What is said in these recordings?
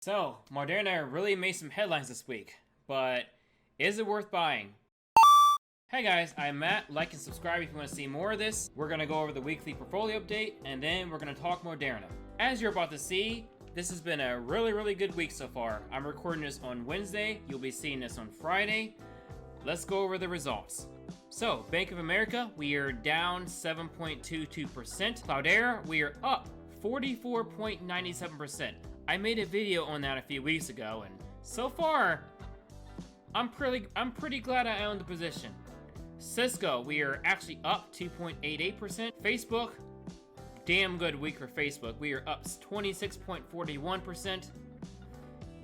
So, Moderna really made some headlines this week, but is it worth buying? Hey guys, I'm Matt. Like and subscribe if you want to see more of this. We're going to go over the weekly portfolio update, and then we're going to talk Moderna. As you're about to see, this has been a really good week so far. I'm recording this on Wednesday. You'll be seeing this on Friday. Let's go over the results. So, Bank of America, we are down 7.22%. Cloudera, we are up 44.97%. I made a video on that a few weeks ago, and so far, I'm pretty glad I own the position. Cisco, we are actually up 2.88%. Facebook, damn good week for Facebook. We are up 26.41%.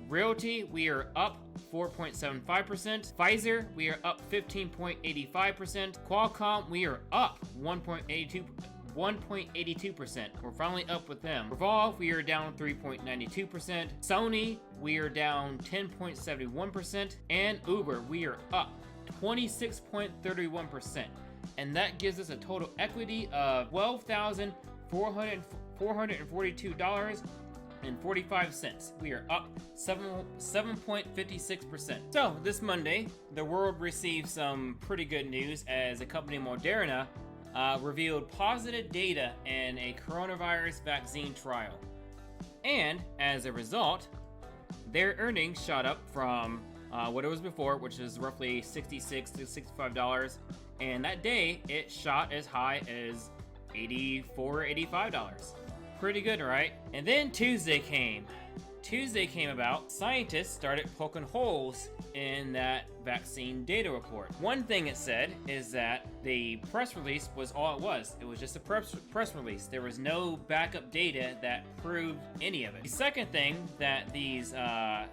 Realty, we are up 4.75%. Pfizer, we are up 15.85%. Qualcomm, we are up 1.82%. We're finally up with them. Revolve, we are down 3.92%. Sony, we are down 10.71%. And Uber, we are up 26.31%. And that gives us a total equity of $12,442.45. We are up 7.56%. So this Monday, the world received some pretty good news as the company Moderna revealed positive data in a coronavirus vaccine trial. And as a result, their earnings shot up from what it was before, which is roughly $66 to $65. And that day, it shot as high as $84, $85. Pretty good, right? And then Tuesday came about. Scientists started poking holes in that vaccine data report. One thing it said is that the press release was all it was. It was just a press release. There was no backup data that proved any of it. The second thing that these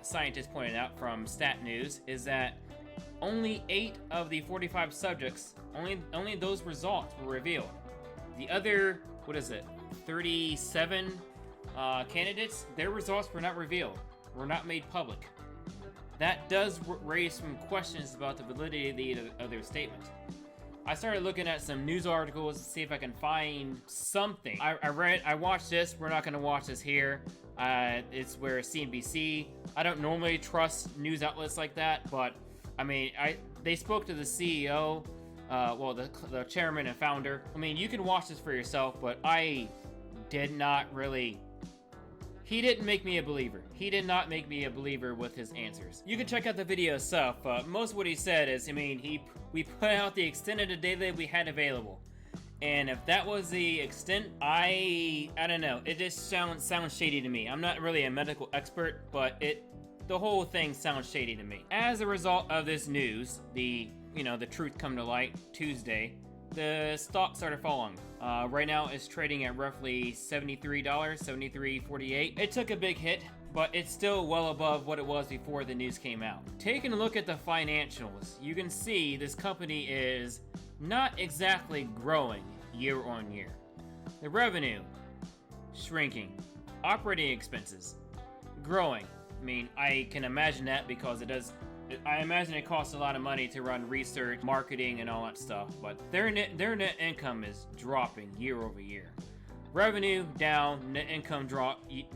scientists pointed out from Stat News is that only 8 of the 45 subjects, only those results were revealed. The other, 37 candidates, their results were not revealed, were not made public. That does raise some questions about the validity of their statement. I started looking at some news articles to see if I can find something. I watched this. We're not going to watch this here. It's where CNBC. I don't normally trust news outlets like that, but I mean, they spoke to the CEO, the chairman and founder. I mean, you can watch this for yourself, but I did not really. He didn't make me a believer. He did not make me a believer with his answers. You can check out the video itself. Most of what he said is, we put out the extent of the data we had available. And if that was the extent, I don't know. It just sounds shady to me. I'm not really a medical expert, but the whole thing sounds shady to me. As a result of this news, the truth come to light Tuesday, the stock started falling. Right now it's trading at roughly $73, $73.48. It took a big hit, but it's still well above what it was before the news came out. Taking a look at the financials, you can see this company is not exactly growing year on year. The revenue, shrinking. Operating expenses, growing. I mean, I can imagine that because I imagine it costs a lot of money to run research, marketing, and all that stuff, but their net income is dropping year over year. Revenue down, net income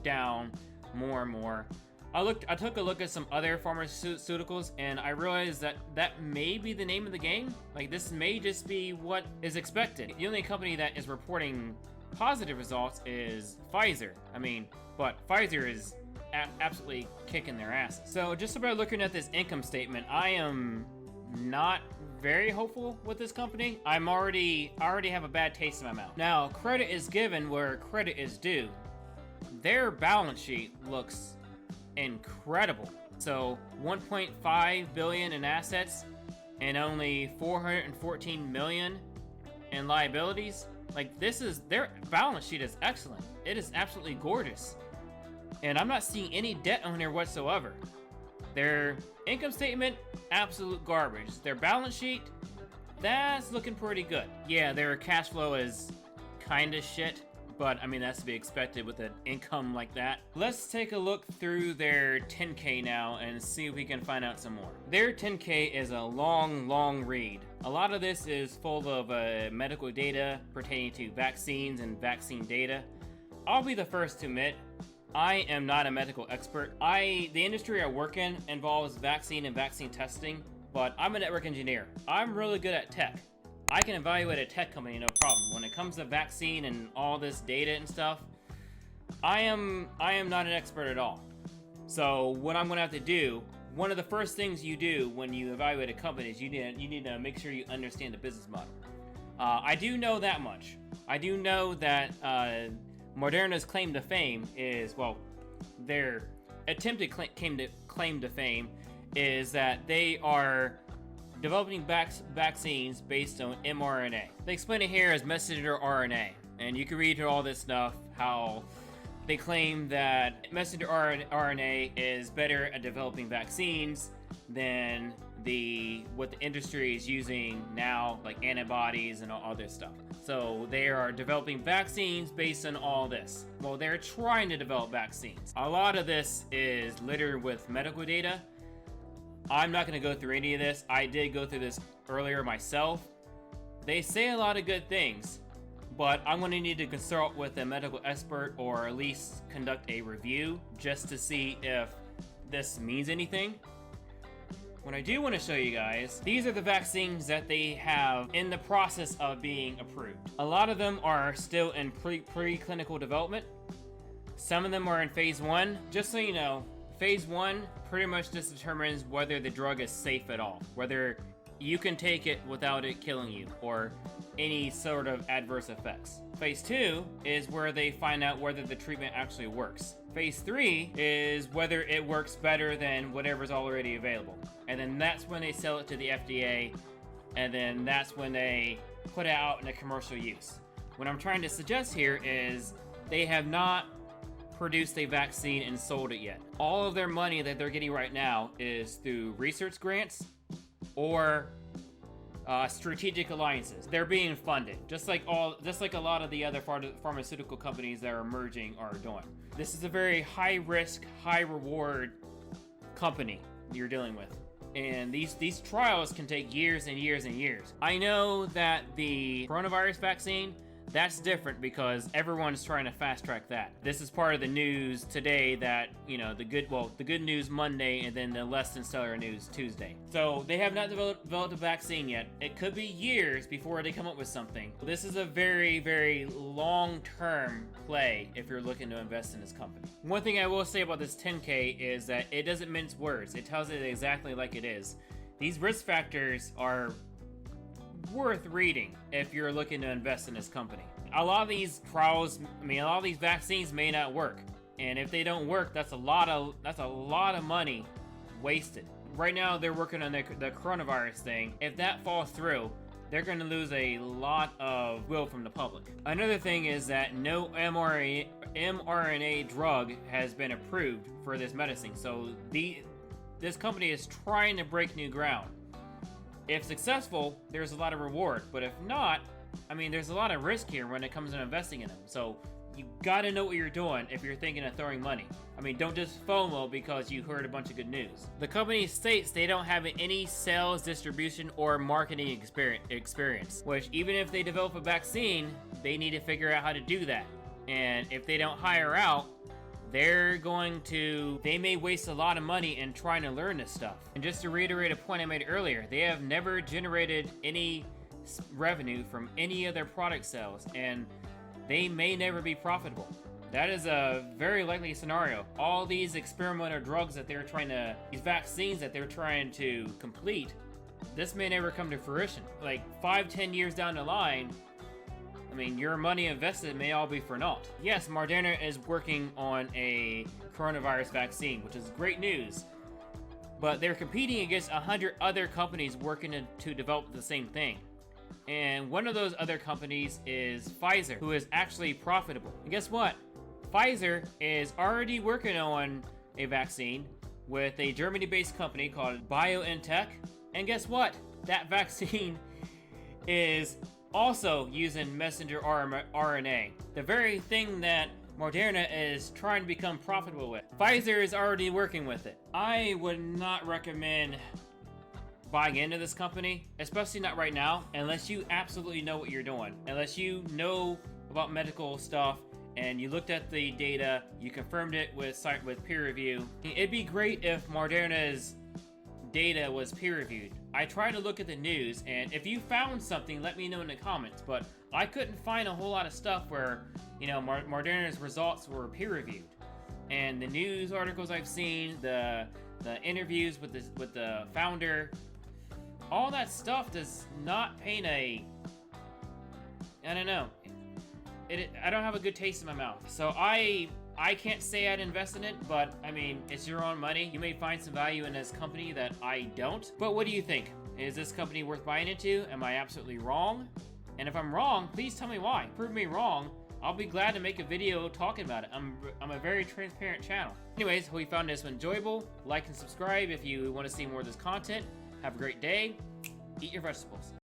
down more and more. I took a look at some other pharmaceuticals, and I realized that may be the name of the game. Like, this may just be what is expected. The only company that is reporting positive results is Pfizer. But Pfizer is absolutely kicking their asses. So just about looking at this income statement, I am not very hopeful with this company. I already have a bad taste in my mouth. Now, credit is given where credit is due. Their balance sheet looks incredible. So 1.5 billion in assets and only 414 million in liabilities. Like, their balance sheet is excellent. It is absolutely gorgeous. And I'm not seeing any debt on there whatsoever. Their income statement, absolute garbage. Their balance sheet, that's looking pretty good. Yeah, their cash flow is kinda shit, but that's to be expected with an income like that. Let's take a look through their 10K now and see if we can find out some more. Their 10K is a long read. A lot of this is full of medical data pertaining to vaccines and vaccine data. I'll be the first to admit, I am not a medical expert. The industry I work in involves vaccine and vaccine testing, but I'm a network engineer. I'm really good at tech. I can evaluate a tech company, no problem. When it comes to vaccine and all this data and stuff, I am not an expert at all. So what I'm gonna have to do, one of the first things you do when you evaluate a company is you need to make sure you understand the business model. I do know that much. I do know that Moderna's claim to fame is, well, their attempted claim to fame is that they are developing vaccines based on mRNA. They explain it here as messenger RNA, and you can read through all this stuff, how they claim that messenger RNA is better at developing vaccines than what the industry is using now, like antibodies and all this stuff. So they are developing vaccines based on all this. Well, they're trying to develop vaccines. A lot of this is littered with medical data. I'm not going to go through any of this. I did go through this earlier myself. They say a lot of good things, but I'm going to need to consult with a medical expert or at least conduct a review just to see if this means anything. What I do want to show you guys, these are the vaccines that they have in the process of being approved. A lot of them are still in preclinical development. Some of them are in phase 1. Just so you know, phase 1 pretty much just determines whether the drug is safe at all, whether you can take it without it killing you or any sort of adverse effects. Phase 2 is where they find out whether the treatment actually works. Phase 3 is whether it works better than whatever's already available. And then that's when they sell it to the FDA, and then that's when they put it out in a commercial use. What I'm trying to suggest here is they have not produced a vaccine and sold it yet. All of their money that they're getting right now is through research grants or strategic alliances. They're being funded, just like a lot of the other pharmaceutical companies that are emerging are doing. This is a very high risk, high reward company you're dealing with. And these trials can take years and years and years. I know that the coronavirus vaccine, that's different because everyone's trying to fast track that. This is part of the news today that, you know, the good news Monday and then the less than stellar news Tuesday. So they have not developed a vaccine yet. It could be years before they come up with something. This is a very, very long-term play if you're looking to invest in this company. One thing I will say about this 10K is that it doesn't mince words. It tells it exactly like it is. These risk factors are worth reading if you're looking to invest in this company. A lot of these trials, a lot of these vaccines may not work, and if they don't work, that's a lot of money wasted. Right now, they're working on the coronavirus thing. If that falls through, they're going to lose a lot of will from the public. Another thing is that no mRNA drug has been approved for this medicine, so this company is trying to break new ground. If successful, there's a lot of reward, but if not, there's a lot of risk here when it comes to investing in them. So you gotta know what you're doing if you're thinking of throwing money. Don't just FOMO because you heard a bunch of good news. The company states they don't have any sales, distribution, or marketing experience, which even if they develop a vaccine, they need to figure out how to do that. And if they don't hire out, they may waste a lot of money in trying to learn this stuff. And just to reiterate a point I made earlier, they have never generated any revenue from any of their product sales, and they may never be profitable. That is a very likely scenario. All these experimental drugs these vaccines that they're trying to complete, this may never come to fruition. Like 5-10 years down the line, your money invested may all be for naught. Yes, Moderna is working on a coronavirus vaccine, which is great news, but they're competing against 100 other companies working to develop the same thing. And one of those other companies is Pfizer, who is actually profitable. And guess what? Pfizer is already working on a vaccine with a Germany-based company called BioNTech. And guess what? That vaccine is also using messenger RNA, the very thing that Moderna is trying to become profitable with. Pfizer is already working with it. I would not recommend buying into this company, especially not right now, unless you absolutely know what you're doing, unless you know about medical stuff and you looked at the data, you confirmed it with peer review. It'd be great if Moderna's data was peer reviewed. I tried to look at the news, and if you found something, let me know in the comments, but I couldn't find a whole lot of stuff where, you know, Moderna's results were peer reviewed. And the news articles I've seen, the interviews with the founder, all that stuff does not paint a, I don't know, I don't have a good taste in my mouth. So I can't say I'd invest in it, but I mean, it's your own money. You may find some value in this company that I don't. But what do you think? Is this company worth buying into? Am I absolutely wrong? And if I'm wrong, please tell me why. Prove me wrong. I'll be glad to make a video talking about it. I'm a very transparent channel. Anyways, hope you found this one enjoyable. Like and subscribe if you want to see more of this content. Have a great day. Eat your vegetables.